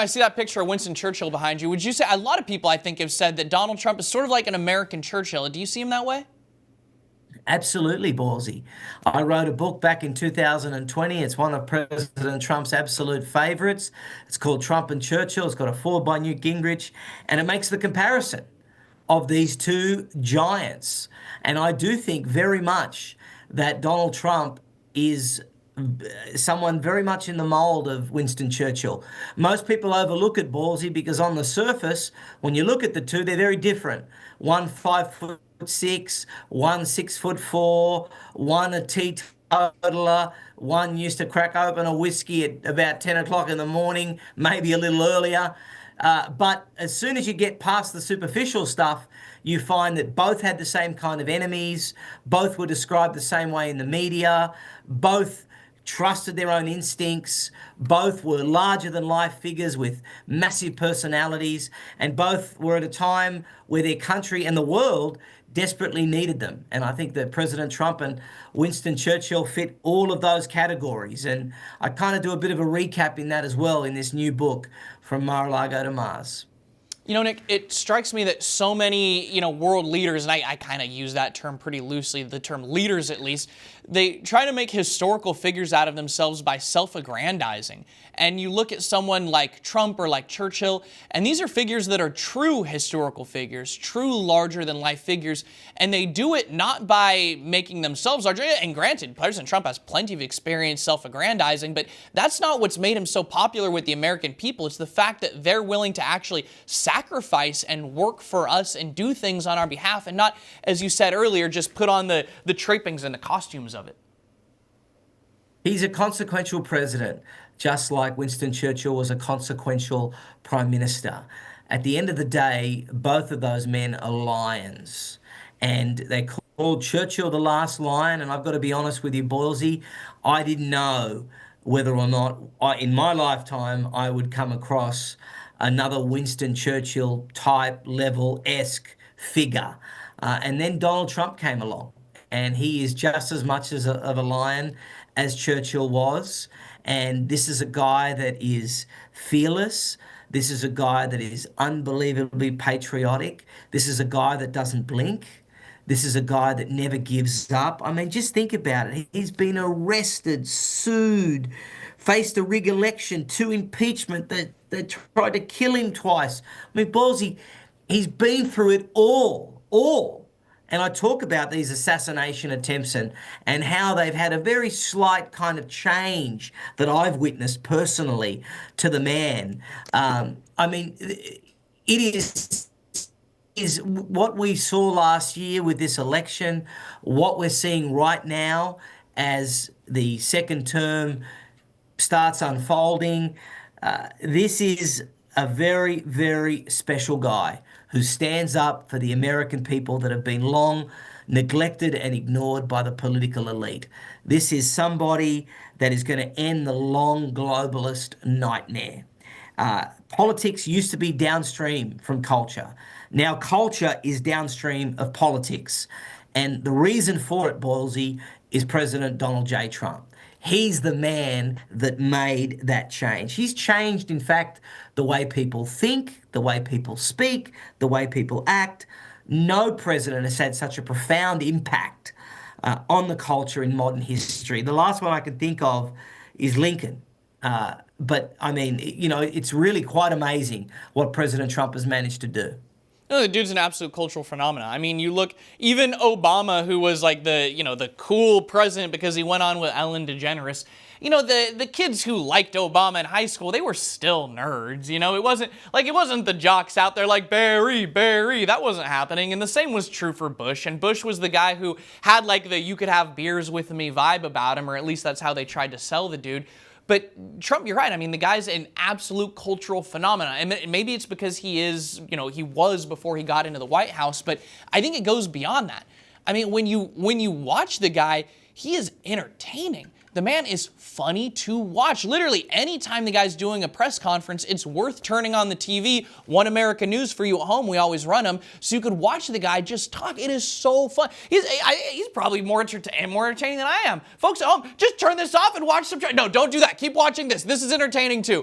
I see that picture of Winston Churchill behind you. Would you say, a lot of people I think have said that Donald Trump is sort of like an American Churchill. Do you see him that way? Absolutely, ballsy. I wrote a book back in 2020. It's one of President Trump's absolute favorites. It's called Trump and Churchill. It's got a foreword by Newt Gingrich, and it makes the comparison of these two giants. And I do think very much that Donald Trump is someone very much in the mold of Winston Churchill. Most people overlook it, ballsy, because on the surface, when you look at the two, they're very different. One 5'6", one 6'4", one a teetotaler, one used to crack open a whiskey at about 10 o'clock in the morning, maybe a little earlier. But as soon as you get past the superficial stuff, you find that both had the same kind of enemies, both were described the same way in the media, both trusted their own instincts, both were larger than life figures with massive personalities, and both were at a time where their country and the world desperately needed them. And I think that President Trump and Winston Churchill fit all of those categories. And I kind of do a bit of a recap in that as well in this new book, From Mar-a-Lago to Mars. You know, Nick, it strikes me that so many, world leaders, and I kind of use that term pretty loosely, the term leaders at least, they try to make historical figures out of themselves by self-aggrandizing. And you look at someone like Trump or like Churchill, and these are figures that are true historical figures, true larger-than-life figures, and they do it not by making themselves larger. And granted, President Trump has plenty of experience self-aggrandizing, but that's not what's made him so popular with the American people. It's the fact that they're willing to actually sacrifice and work for us and do things on our behalf, and not, as you said earlier, just put on the trappings and the costumes of it. He's a consequential president, just like Winston Churchill was a consequential prime minister. At the end of the day, both of those men are lions. And they called Churchill the last lion, and I've got to be honest with you, Boylesy, I didn't know whether or not in my lifetime I would come across another Winston Churchill type level-esque figure. And then Donald Trump came along, and he is just as much of a lion as Churchill was. And this is a guy that is fearless. This is a guy that is unbelievably patriotic. This is a guy that doesn't blink. This is a guy that never gives up. I mean, just think about it. He's been arrested, sued, faced a rig election, 2 impeachment, that tried to kill him twice. I mean, Ballsy, he's been through it all. And I talk about these assassination attempts and how they've had a very slight kind of change that I've witnessed personally to the man. I mean, it is what we saw last year with this election, what we're seeing right now as the second term starts unfolding. This is a very, very special guy who stands up for the American people that have been long neglected and ignored by the political elite. This is somebody that is going to end the long globalist nightmare. Politics used to be downstream from culture. Now culture is downstream of politics. And the reason for it, Boylesy, is President Donald J. Trump. He's the man that made that change. He's changed, in fact, the way people think, the way people speak, the way people act. No president has had such a profound impact on the culture in modern history. The last one I can think of is Lincoln. But, I mean, it's really quite amazing what President Trump has managed to do. No, the dude's an absolute cultural phenomenon. I mean, you look, even Obama, who was like the cool president because he went on with Ellen DeGeneres, the kids who liked Obama in high school, they were still nerds. It wasn't the jocks out there like Barry, that wasn't happening. And the same was true for Bush. And Bush was the guy who had like the you could have beers with me vibe about him, or at least that's how they tried to sell the dude. But Trump, you're right. I mean, the guy's an absolute cultural phenomenon. And maybe it's because he is, he was before he got into the White House, but I think it goes beyond that. I mean, when you watch the guy, he is entertaining. The man is funny to watch. Literally, anytime the guy's doing a press conference, it's worth turning on the TV. One American News for you at home, we always run them, so you could watch the guy just talk. It is so fun. He's probably more entertaining than I am. Folks at home, just turn this off and watch some. No, don't do that. Keep watching this. This is entertaining too.